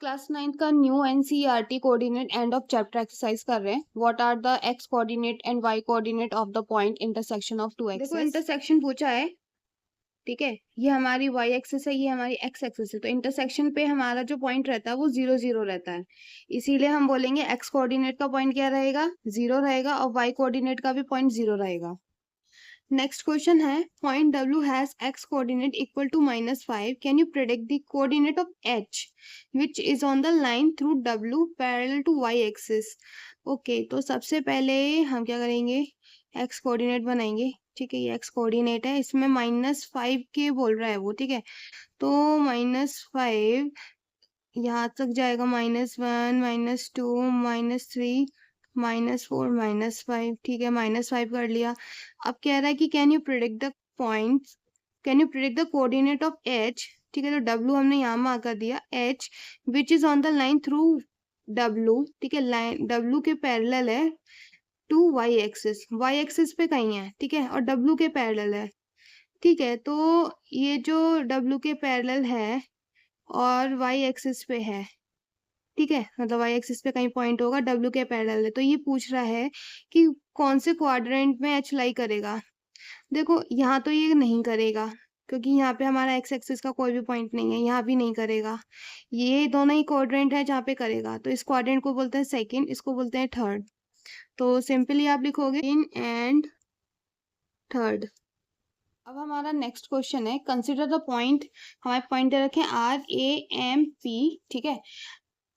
Class 9 का new NCERT coordinate end of chapter exercise कर रहे हैं। What are the X coordinate and Y coordinate of the point intersection of two axes. देखो intersection पूछा है, ठीक है। ये हमारी वाई एक्सिस है, ये हमारी एक्स एक्सिस है। तो इंटरसेक्शन पे हमारा जो पॉइंट रहता है वो 0 0 रहता है, इसीलिए हम बोलेंगे एक्स कोऑर्डिनेट का पॉइंट क्या रहेगा, 0 रहेगा, और वाई कोऑर्डिनेट का भी पॉइंट 0 रहेगा। नेक्स्ट क्वेश्चन है, point W has x coordinate equal to -5. Can you predict the coordinate of H which is on the line through W parallel to y axis. Okay, तो सबसे पहले हम क्या करेंगे, x कोऑर्डिनेट बनाएंगे। ठीक है, ये x कोऑर्डिनेट है, इसमें -5 के बोल रहा है वो, ठीक है। तो -5 यहाँ तक जाएगा, -1 -2 -3 -4 -5, ठीक है, -5 कर लिया। अब कह रहा है कि can you predict the points, can you predict the coordinate of H. ठीक है, तो डब्ल्यू हमने यहाँ मार्क कर दिया, H which is on the line through W, ठीक है, लाइन डब्ल्यू के पैरेलल है to Y axis, Y axis पे कहीं है, ठीक है, और डब्ल्यू के पैरेलल है। ठीक है, तो ये जो डब्ल्यू के पैरेलल है और वाई एक्सिस पे है, ठीक है, मतलब वाई एक्सिस पे कहीं पॉइंट होगा, डब्ल्यू के पैरेलल है। तो ये पूछ रहा है कि कौन से क्वाड्रेंट में एच लाई करेगा। देखो यहाँ तो ये नहीं करेगा, क्योंकि यहाँ पे हमारा एक्स एक्सिस का कोई भी पॉइंट नहीं है, यहाँ भी नहीं करेगा। ये दोनों ही क्वाड्रेंट है जहाँ पे करेगा, तो इस क्वाड्रेंट को बोलते हैं सेकंड, इसको बोलते हैं थर्ड। तो सिंपली आप लिखोगे इन एंड थर्ड। अब हमारा नेक्स्ट क्वेश्चन है, कंसिडर द पॉइंट, हमारे पॉइंट दे रखे आर ए एम पी, ठीक है।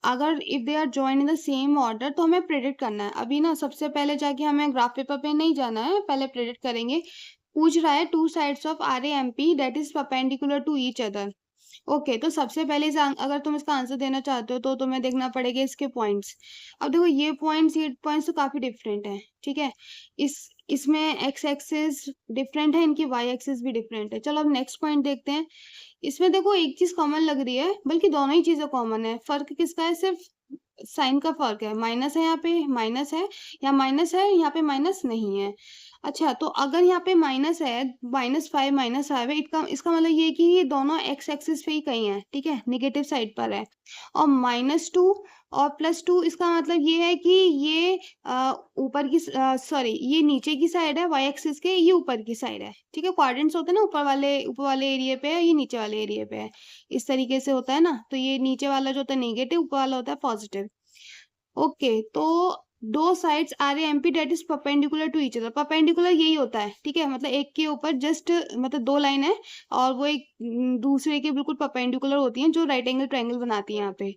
अगर if they are join in the same order, तो हमें प्रेडिक्ट करना है। अभी ना सबसे पहले जाके हमें ग्राफ पेपर पे नहीं जाना है, पहले प्रेडिक्ट करेंगे। पूछ रहा है two sides of R A M P that is perpendicular to each other. Okay, तो सबसे पहले अगर तुम इसका आंसर देना चाहते हो तो तुम्हें देखना पड़ेगा इसके पॉइंट्स। अब देखो ये पॉइंट्स तो काफी डिफरेंट है, ठीक है। इसमें एक्स एक्सिस डिफरेंट है, इनकी वाई एक्सिस भी डिफरेंट है। चलो अब नेक्स्ट पॉइंट देखते हैं। इसमें देखो एक चीज कॉमन लग रही है, बल्कि दोनों ही चीजें कॉमन है। फर्क किसका है, सिर्फ साइन का फर्क है। माइनस है, यहाँ पे माइनस है, यहाँ माइनस है, यहाँ पे माइनस नहीं है। अच्छा, तो अगर यहाँ पे माइनस है, -5 है, इसका मतलब ये है कि ये दोनों एक्स एक्सिस पे ही कहीं है, ठीक है, नेगेटिव साइड पर है। और -2 और +2, इसका मतलब ये है कि ये ऊपर की, सॉरी, ये नीचे की साइड है वाई एक्सिस के, ये ऊपर की साइड है, ठीक है। क्वाड्रेंट्स होते हैं ना, ऊपर वाले एरिया पे है, ये नीचे वाले एरिया पे है, इस तरीके से होता है ना। तो ये नीचे वाला जो होता है नेगेटिव, ऊपर वाला होता है पॉजिटिव। ओके, तो दो sides R A M P that is perpendicular to each other. Perpendicular यही होता है, ठीक है, मतलब एक के ऊपर जस्ट, मतलब दो लाइन है और वो एक दूसरे के बिल्कुल परपेंडिकुलर होती हैं, जो राइट एंगल ट्रायंगल बनाती हैं यहाँ पे।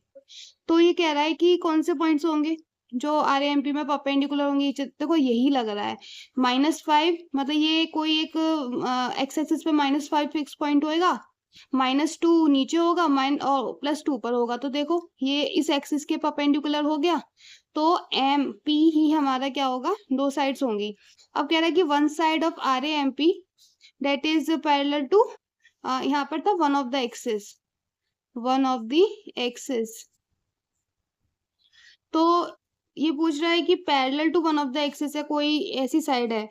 तो ये कह रहा है कि कौन से पॉइंट्स होंगे जो आर एम पी में परपेंडिकुलर होंगे। देखो यही लग रहा है, -5, मतलब ये कोई एक एक्स एक्सिस पे -5 फिक्स पॉइंट होएगा, -2 नीचे होगा, और +2 ऊपर होगा। तो देखो ये इस एक्सिस के परपेंडिकुलर हो गया, तो एम पी ही हमारा क्या होगा, दो साइड्स होंगी। अब कह रहा है कि one side of R A M P that is parallel to, यहाँ पर था one of the axis, one of the axis. तो ये पूछ रहा है कि parallel to one of the axis है, कोई ऐसी साइड है।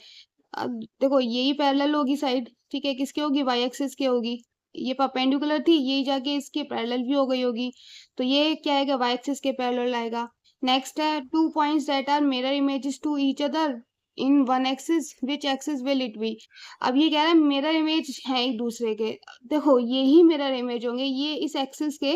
अब देखो यही पैरेलल होगी साइड, ठीक है, किसके होगी, वाई एक्सिस के होगी। ये परपेंडिकुलर थी, यही जाके इसके पैरेलल भी हो गई होगी, तो ये क्या आएगा, वाई एक्सिस के पैरेलल आएगा। नेक्स्ट है, two points that are mirror images to each other in one axis, which axis will it be. अब ये कह रहा है मिरर इमेज है एक दूसरे के। देखो ये ही मिरर इमेज होंगे, ये इस एक्सिस के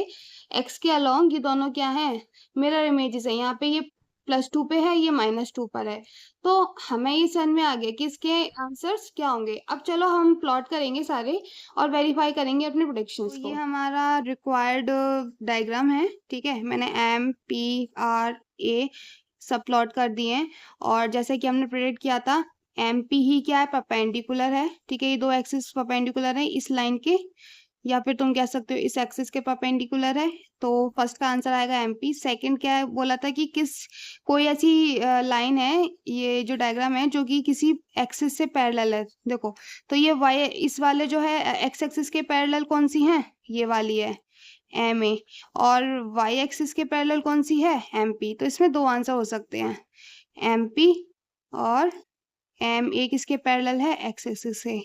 एक्स के अलोंग, ये दोनों क्या है, मिरर इमेजेस है। यहाँ पे ये +2 पे है, ये -2 पर है। तो हमें ये समझ में आ गया कि इसके आंसर्स क्या होंगे। अब चलो हम प्लॉट करेंगे सारे और वेरीफाई करेंगे अपने प्रोडिक्शंस को। ये हमारा रिक्वायर्ड डायग्राम है, ठीक है, मैंने एम पी आर ए सब प्लॉट कर दिए हैं। और जैसे कि हमने प्रेडिक्ट किया था, एम पी ही क्या है, परपेंडिकुलर है, ठीक है, ये दो एक्सिस परपेंडिकुलर है इस लाइन के, या फिर तुम कह सकते हो इस एक्सिस के परपेंडिकुलर है। तो फर्स्ट का आंसर आएगा एमपी। सेकंड क्या है, बोला था कि कोई ऐसी लाइन है, ये जो डायग्राम है, जो कि किसी एक्सिस से पैरेलल है। देखो, तो ये वाई, इस वाले जो है एक्स एक्सिस के पैरेलल कौन सी है, ये वाली है एम ए, और वाई एक्सिस के पैरेलल कौन सी है, एम पी। तो इसमें दो आंसर हो सकते हैं, एम पी और एम ए किसके पैरेलल है, एक्स एक्सिस से।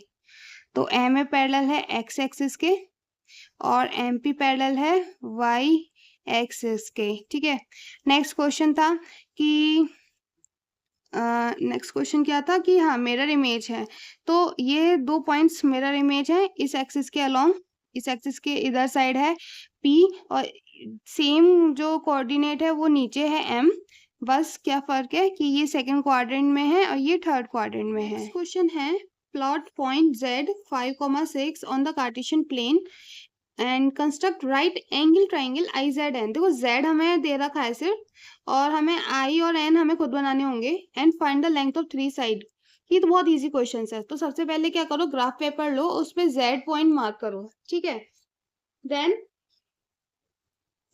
तो एम ए पैरेलल है एक्स एक्सिस के और एम पी पैरेलल है वाई एक्सिस के, ठीक है। नेक्स्ट क्वेश्चन था कि नेक्स्ट क्वेश्चन क्या था कि हाँ मिरर इमेज है, तो ये 2 पॉइंट्स मिरर इमेज है इस एक्सिस के अलोंग, इस एक्सिस के इधर साइड है P और सेम जो कोऑर्डिनेट है वो नीचे है M, बस क्या फर्क है कि ये सेकंड क्वाड्रेंट में है और ये थर्ड क्वाड्रेंट में है। नेक्स्ट क्वेश्चन है plot point Z 5,6 on the Cartesian plane and construct right angle triangle IZN। देखो Z हमें दे रखा है सिर्फ और हमें I और N हमें खुद बनाने होंगे and find the length of 3 side. ये तो बहुत इजी क्वेश्चन है, तो सबसे पहले क्या करो, ग्राफ पेपर लो, उस पे Z पॉइंट मार्क करो, ठीक है। देन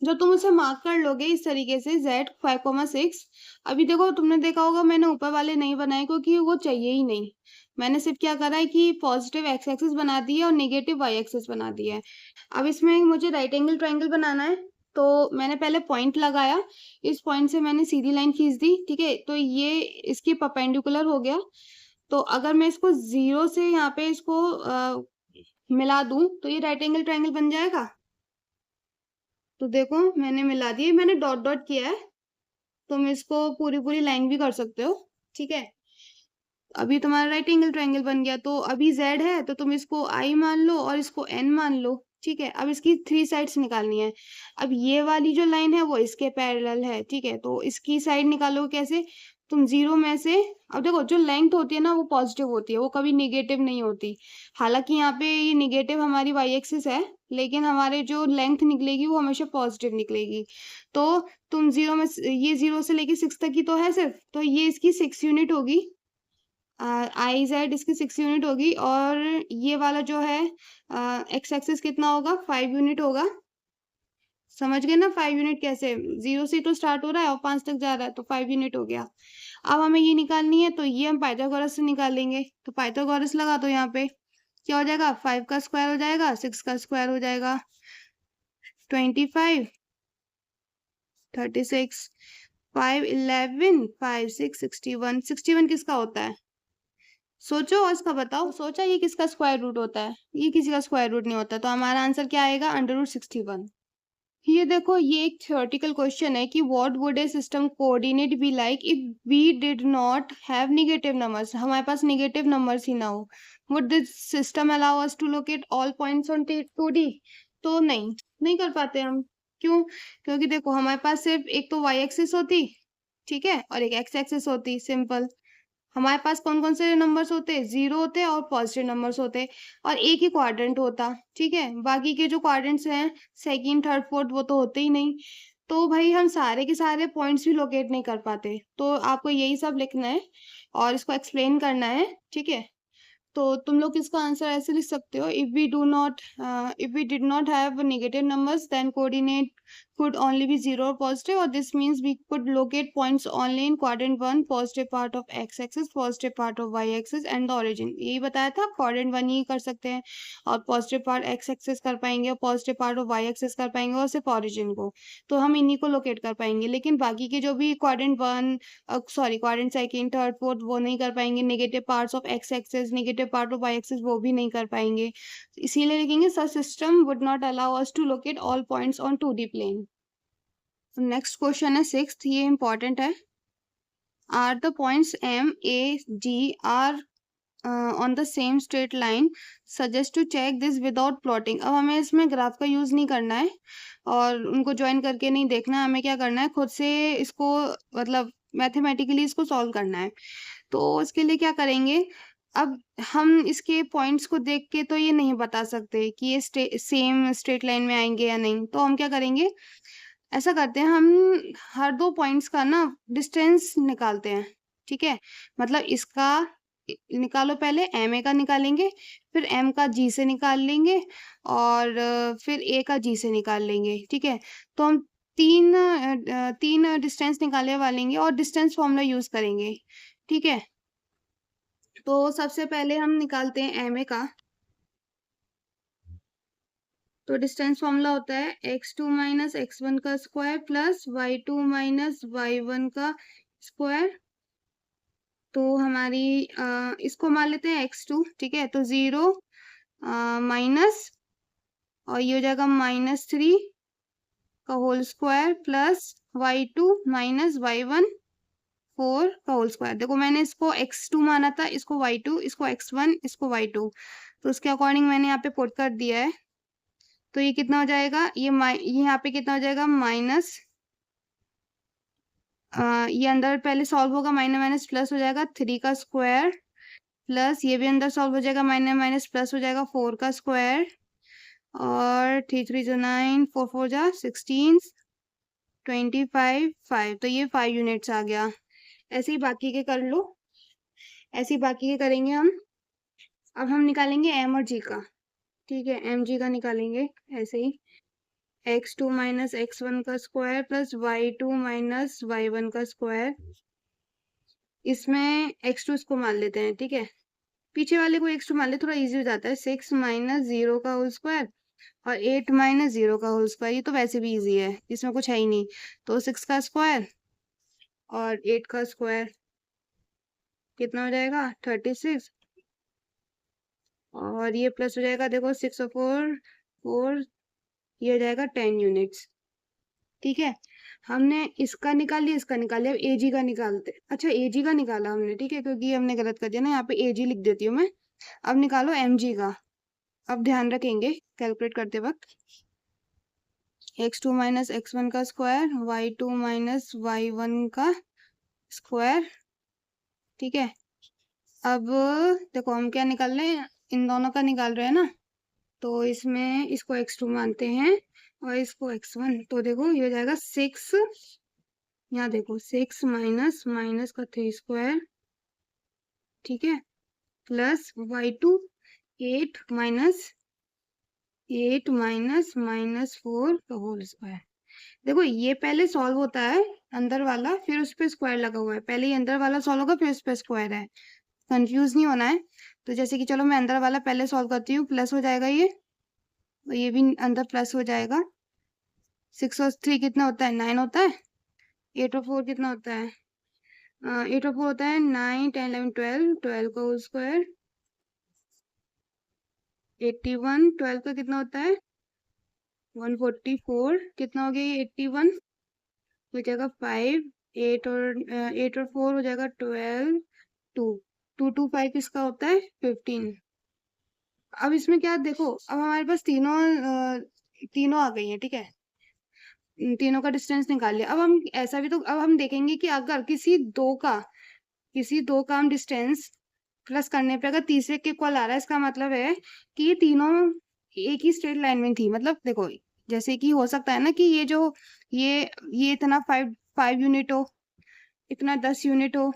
जो तुम उसे मार्क कर लोगे इस तरीके से Z 5,6, अभी देखो तुमने देखा होगा मैंने ऊपर वाले नहीं बनाए क्योंकि वो चाहिए ही नहीं। मैंने सिर्फ क्या करा है कि पॉजिटिव एक्स एक्सिस बना दी है और नेगेटिव वाई एक्सिस बना दिया है। अब इसमें मुझे राइट एंगल ट्राइंगल बनाना है, तो मैंने पहले पॉइंट लगाया, इस पॉइंट से मैंने सीधी लाइन खींच दी, ठीक है, तो ये इसकी परपेंडिकुलर हो गया। तो अगर मैं इसको 0 से यहाँ पे इसको मिला दूं तो ये राइट एंगल ट्राइंगल बन जाएगा। तो देखो मैंने मिला दिए, मैंने डॉट डॉट किया है, तुम इसको पूरी पूरी लाइन भी कर सकते हो, ठीक है। अभी तुम्हारा राइट एंगल ट्राइंगल बन गया, तो अभी Z है तो तुम इसको I मान लो और इसको N मान लो, ठीक है। अब इसकी 3 साइड्स निकालनी है। अब ये वाली जो लाइन है वो इसके पैरेलल है, ठीक है, तो इसकी साइड निकालो कैसे, तुम 0 में से, अब देखो जो लेंथ होती है ना वो पॉजिटिव होती है, वो कभी निगेटिव नहीं होती। हालांकि यहाँ पे ये निगेटिव हमारी वाई एक्सिस है, लेकिन हमारे जो लेंथ निकलेगी वो हमेशा पॉजिटिव निकलेगी। तो तुम 0 में ये 0 से लेके 6 तक की तो है सिर्फ, तो ये इसकी 6 यूनिट होगी, IZ इसकी 6 यूनिट होगी, और ये वाला जो है एक्स एक्सिस कितना होगा, 5 यूनिट होगा। समझ गए ना 5 यूनिट कैसे, 0 से तो स्टार्ट हो रहा है और 5 तक जा रहा है, तो 5 यूनिट हो गया। अब हमें ये निकालनी है, तो ये हम पाइथागोरस से निकालेंगे, तो पाइथागोरस लगा दो यहाँ पे, क्या हो जाएगा, 5 का स्क्वायर हो जाएगा, 6 का स्क्वायर हो जाएगा, 25, 36, 5, 11, 5, 6, 61, 61 किसका होता है, सोचो और इसका बताओ। सोचा ये किसका स्क्वायर रूट होता है, ये किसी का स्क्वायर रूट नहीं होता, तो हमारा आंसर क्या आएगा, √61। ये देखो ये एक थ्योरेटिकल क्वेश्चन है कि what would a system coordinate be like if we did not have negative numbers, हमारे पास नेगेटिव नंबर्स ही ना हो। Would this system allow us to locate all points on 2D, तो नहीं कर पाते हम। क्यों, क्योंकि देखो हमारे पास सिर्फ एक तो वाई एक्सिस होती, ठीक है, और एक एक्स एक्सिस होती, सिंपल। हमारे पास कौन कौन से नंबर्स होते, 0 होते और पॉजिटिव नंबर्स होते, और एक ही क्वाड्रेंट होता, ठीक है। बाकी के जो क्वाड्रेंट्स हैं सेकंड थर्ड फोर्थ वो तो होते ही नहीं, तो भाई हम सारे के सारे पॉइंट्स भी लोकेट नहीं कर पाते। तो आपको यही सब लिखना है और इसको एक्सप्लेन करना है, ठीक है। तो तुम लोग इसका आंसर ऐसे लिख सकते हो, if we did not have negative numbers then coordinate could only be 0 or positive, or this means we could locate points only in quadrant 1, positive part of x axis, positive part of y axis and the origin। यही बताया था, quadrant 1 ही कर सकते हैं और positive part x axis कर पाएंगे और positive part of y axis कर पाएंगे और सिर्फ origin को, तो हम इन्हीं को locate कर पाएंगे। लेकिन बाकी के जो भी quadrant 1 quadrant 2 3 4 वो नहीं कर पाएंगे, negative parts of x axis, negative part of y axis वो भी नहीं कर पाएंगे। इसीलिए लिखेंगे such system would not allow us to locate all points on 2D plane। Next question है 6th, ये इंपॉर्टेंट है। Are the points M, A, G are on the same straight line, suggest to check this without plotting. अब हमें इसमें graph का use नहीं करना है और उनको ज्वाइन करके नहीं देखना, हमें क्या करना है, खुद से इसको मतलब मैथमेटिकली इसको सॉल्व करना है। तो इसके लिए क्या करेंगे, अब हम इसके पॉइंट्स को देख के तो ये नहीं बता सकते कि ये सेम स्ट्रेट लाइन में आएंगे या नहीं, तो हम क्या करेंगे, ऐसा करते हैं, हम हर 2 पॉइंट्स का ना डिस्टेंस निकालते हैं, ठीक है। मतलब इसका निकालो, पहले MA का निकालेंगे, फिर M का G से निकाल लेंगे और फिर A का G से निकाल लेंगे, ठीक है। तो हम तीन डिस्टेंस निकालने वालेंगे और डिस्टेंस फॉर्मूला यूज करेंगे, ठीक है। तो सबसे पहले हम निकालते हैं MA का, तो डिस्टेंस फॉर्मूला होता है x2 माइनस x1 का square plus y2 minus y1 का स्क्वायर। तो हमारी इसको मान लेते हैं x2, ठीक है, तो 0 माइनस और ये हो जाएगा -3 का whole square plus y2 minus y1 4 का होल स्क्वायर। देखो मैंने इसको x2 माना था, इसको y2, इसको x1, इसको y2, तो उसके अकॉर्डिंग मैंने यहाँ पे पुट कर दिया है। तो ये कितना हो जाएगा, ये यहाँ पे कितना हो जाएगा माइनस, ये अंदर पहले सॉल्व होगा, माइनस माइनस प्लस हो जाएगा 3 का स्क्वायर, प्लस ये भी अंदर सॉल्व हो जाएगा, माइनस माइनस प्लस हो जाएगा 4 का स्क्वायर, और 3 3 जो 9, 4 4 जा 16, 25 5, तो ये 5 यूनिट्स आ गया। ऐसे ही बाकी के कर लो, ऐसे ही बाकी के करेंगे हम। अब हम निकालेंगे एम और जी का, ठीक है, एम जी का निकालेंगे ऐसे ही, x2 माइनस x1 का square plus y2 minus y1 का स्क्वायर। इसमें x2 इसको मान लेते हैं, ठीक है, पीछे वाले को x2 मान ले, थोड़ा इजी हो जाता है। 6 माइनस 0 का होल स्क्वायर और 8 माइनस 0 का होल स्क्वायर, ये तो वैसे भी इजी है, इसमें कुछ है ही नहीं। तो 6 का स्क्वायर और 8 का स्क्वायर कितना हो जाएगा 36, और ये प्लस हो जाएगा, देखो 6 और 4 4, ये हो जाएगा 10 यूनिट्स, ठीक है। हमने इसका निकाल लिया, इसका निकाल लिया, अब एजी का निकालते। अच्छा एजी का निकाला हमने, ठीक है, क्योंकि हमने गलत कर दिया ना, यहाँ पे एजी लिख देती हूँ मैं। अब निकालो एमजी का। अब ध्यान रखेंगे कैलकुलेट करते वक्त, x2 माइनस x1 का स्क्वायर, y2 माइनस y1 का स्क्वायर, ठीक है। अब देखो हम क्या निकाल रहे हैं, इन दोनों का निकाल रहे हैं ना, तो इसमें इसको x2 मानते हैं और इसको x1, तो देखो ये हो जाएगा 6, यहाँ देखो 6 माइनस माइनस का 3 स्क्वायर, ठीक है, plus y2 8 minus 8 minus minus 4 का होल स्क्वायर। देखो ये पहले सॉल्व होता है अंदर वाला, फिर उस पर स्क्वायर लगा हुआ है, पहले ये अंदर वाला सॉल्व होगा फिर उस पर स्क्वायर है, कंफ्यूज नहीं होना है। तो जैसे कि चलो मैं अंदर वाला पहले सॉल्व करती हूँ, प्लस हो जाएगा ये, और ये भी अंदर प्लस हो जाएगा। 6 और 3 कितना होता है 9 होता है, 8 और 4 कितना होता है 8 और 4 होता है 9 10 11 12, 12 का होल स्क्वायर, 81, 12 का कितना होता है 144, कितना हो गया ये 81, हो जाएगा 5, 8 और 4 हो जाएगा 12, 2 2 2 5 इसका होता है 15। अब इसमें क्या देखो, अब हमारे पास तीनों आ गई है, ठीक है, तीनों का डिस्टेंस निकाल लिया। अब हम ऐसा भी तो, अब हम देखेंगे कि अगर किसी दो का हम डिस्टेंस प्लस करने पे अगर तीसरे के इक्वल आ रहा है, इसका मतलब है कि ये तीनों एक ही स्ट्रेट लाइन में थी। मतलब देखो जैसे कि हो सकता है ना कि ये इतना 5 यूनिट हो, इतना 10 यूनिट हो,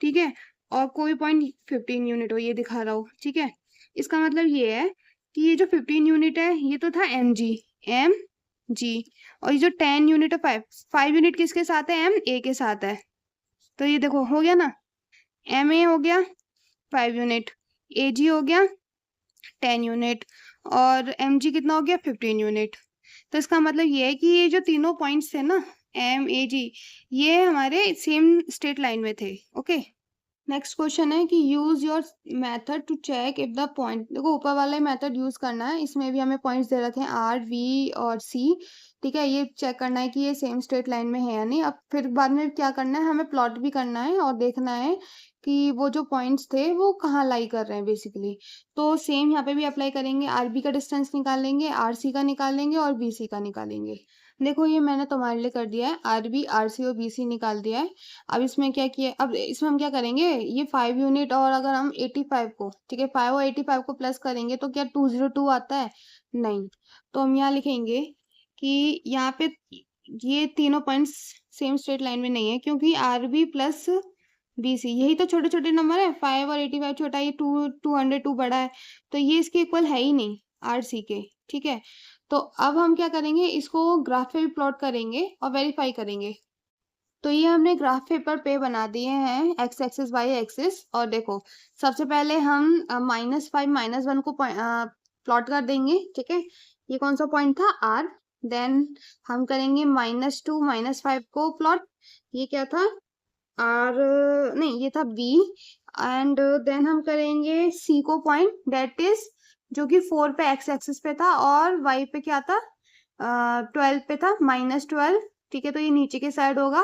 ठीक है, और कोई पॉइंट 15 यूनिट हो, ये दिखा रहा हो, ठीक है। इसका मतलब ये है कि ये जो 15 यूनिट है ये तो था एम जी, और ये जो 10 यूनिट है 5 यूनिट किसके साथ है, एम ए के साथ है। तो ये देखो हो गया ना, एम ए हो गया 5 यूनिट, ए जी हो गया 10 यूनिट, और एम जी कितना हो गया 15 यूनिट। तो इसका मतलब ये है कि ये जो तीनों पॉइंट्स थे ना एम ए जी, ये हमारे सेम स्ट्रेट लाइन में थे, ओके। नेक्स्ट क्वेश्चन है कि use your method to check if the point, देखो ऊपर वाला मेथड यूज करना है, इसमें भी हमें पॉइंट्स दे रखे हैं आर वी और सी, ठीक है, ये चेक करना है कि ये सेम स्ट्रेट लाइन में है या नहीं। अब फिर बाद में क्या करना है, हमें प्लॉट भी करना है और देखना है कि वो जो पॉइंट्स थे वो कहाँ लाई कर रहे हैं बेसिकली। तो सेम यहाँ पे भी अप्लाई करेंगे, आर बी का डिस्टेंस निकालेंगे, आर सी का निकालेंगे और बी सी का निकालेंगे। देखो ये मैंने तुम्हारे लिए कर दिया है, आर बी आर सी और बी सी निकाल दिया है। अब इसमें क्या किया, अब इसमें हम क्या करेंगे, ये 5 यूनिट और अगर हम 85 को, ठीक है, 5 और 85 को प्लस करेंगे तो क्या 202 आता है, नहीं। तो हम यहाँ लिखेंगे कि यहाँ पे ये तीनों पॉइंट्स सेम स्ट्रेट लाइन में नहीं है, क्योंकि R B plus B C यही तो छोटे छोटे नंबर है, 5 और 85 छोटा, ये 202 बड़ा है, तो ये इसके इक्वल है ही नहीं आर सी के, ठीक है। तो अब हम क्या करेंगे, इसको ग्राफ पे भी प्लॉट करेंगे और वेरीफाई करेंगे। तो ये हमने ग्राफ पेपर पे बना दिए हैं एक्स एक्सिस वाई एक्सिस, और देखो सबसे पहले हम -5 -1 को प्लॉट कर देंगे, ठीक है, ये कौन सा पॉइंट था आर। देन हम करेंगे -2 -5 को प्लॉट, ये क्या था आर, नहीं ये था बी। एंड देन हम करेंगे सी को पॉइंट, डेट इज जो कि 4 पे एक्स एक्सिस पे था और वाई पे क्या था 12 पे था -12, ठीक है, तो ये नीचे के साइड होगा।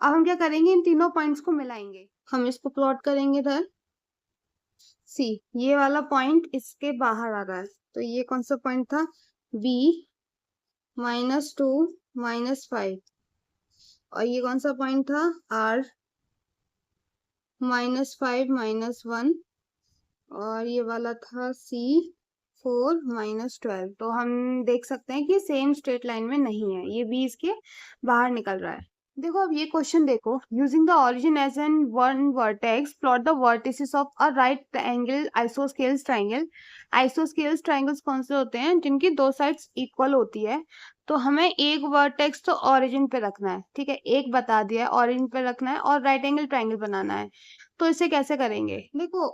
अब हम क्या करेंगे, इन तीनों पॉइंट्स को मिलाएंगे। हम इसको प्लॉट करेंगे इधर। सी, ये वाला पॉइंट इसके बाहर आ रहा है, तो ये कौन सा पॉइंट था, बी, -2 -5। और ये कौन सा पॉइंट था, आर, -5 -1। और ये वाला था सी, 4 -12। तो हम देख सकते हैं कि सेम स्ट्रेट लाइन में नहीं है, ये बी इसके बाहर निकल रहा है। देखो अब ये क्वेश्चन देखो, using the origin as an one vertex plot the vertices of a right angle isosceles triangle. Isosceles triangles कौन से होते हैं, जिनकी दो साइड्स इक्वल होती है। तो हमें एक वर्टेक्स तो ओरिजिन पे रखना है, ठीक है, एक बता दिया है ओरिजिन पे रखना है, और राइट एंगल ट्राइंगल बनाना है। तो इसे कैसे करेंगे, देखो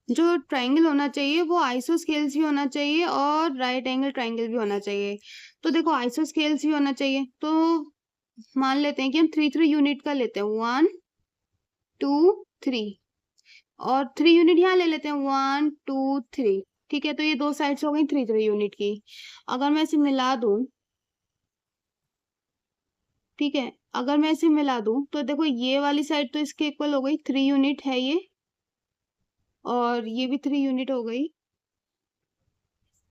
जो ट्राइंगल होना चाहिए वो आइसोस्केल्स भी होना चाहिए और राइट एंगल ट्राइंगल भी होना चाहिए। तो देखो आइसोस्केल्स भी होना चाहिए, तो मान लेते हैं कि हम 3 यूनिट का लेते हैं, 1 2 3, और 3 यूनिट यहाँ ले लेते हैं, 1 2 3, ठीक है। तो ये दो साइड्स हो गई 3 यूनिट की। अगर मैं इसे मिला दूं, ठीक है, अगर मैं इसे मिला दूं तो देखो ये वाली साइड तो इसके इक्वल हो गई, 3 यूनिट है ये, और ये भी 3 यूनिट हो गई,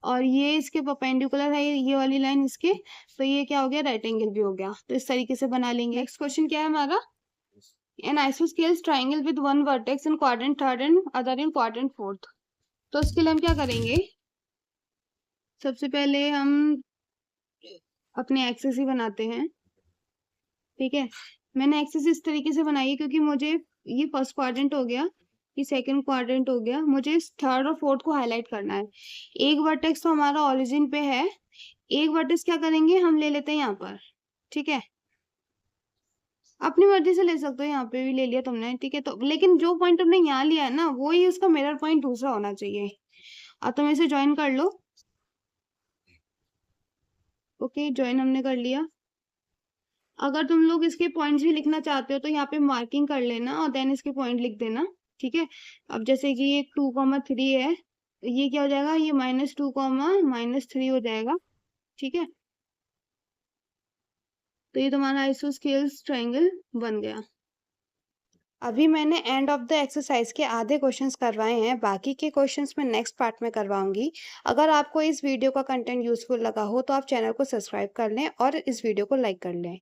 और ये इसके परपेंडिकुलर है ये वाली लाइन इसके। तो ये क्या हो गया, राइट एंगल भी हो गया। तो इस तरीके से बना लेंगे। नेक्स्ट क्वेश्चन क्या है हमारा, an isosceles triangle with one vertex in quadrant third and other in quadrant fourth. तो इसके लिए हम क्या करेंगे, सबसे पहले हम अपने एक्सिस ही बनाते हैं, ठीक है। मैंने एक्सिस इस तरीके से बनाई है क्योंकि मुझे ये फर्स्ट क्वाड्रेंट हो गया, ये सेकंड क्वाड्रेंट हो गया, मुझे इस थर्ड और फोर्थ को हाईलाइट करना है। एक वर्टेक्स तो हमारा ओरिजिन पे है, एक वर्टेक्स क्या करेंगे, हम ले लेते हैं यहाँ पर, ठीक है। अपनी मर्जी से ले सकते हो, यहाँ पे भी ले लिया तुमने, ठीक है। तो लेकिन जो पॉइंट तुमने यहाँ लिया है ना, वो ही उसका मिरर पॉइंट दूसरा होना चाहिए। अब तुम इसे ज्वाइन कर लो। ओके, ज्वाइन हमने कर लिया। अगर तुम लोग इसके पॉइंट्स भी लिखना चाहते हो तो यहाँ पे मार्किंग कर लेना और देन इसके पॉइंट लिख देना, ठीक है। अब जैसे कि ये 2,3 है, तो ये क्या हो जाएगा, ये -2, -3 हो जाएगा, ठीक है। तो ये तुम्हारा आइसोस्केल्स ट्रायंगल बन गया। अभी मैंने एंड ऑफ द एक्सरसाइज के आधे क्वेश्चंस करवाए हैं, बाकी के क्वेश्चंस मैं नेक्स्ट पार्ट में करवाऊंगी। अगर आपको इस वीडियो का कंटेंट यूजफुल लगा हो तो आप चैनल को सब्सक्राइब कर लें और इस वीडियो को लाइक कर लें।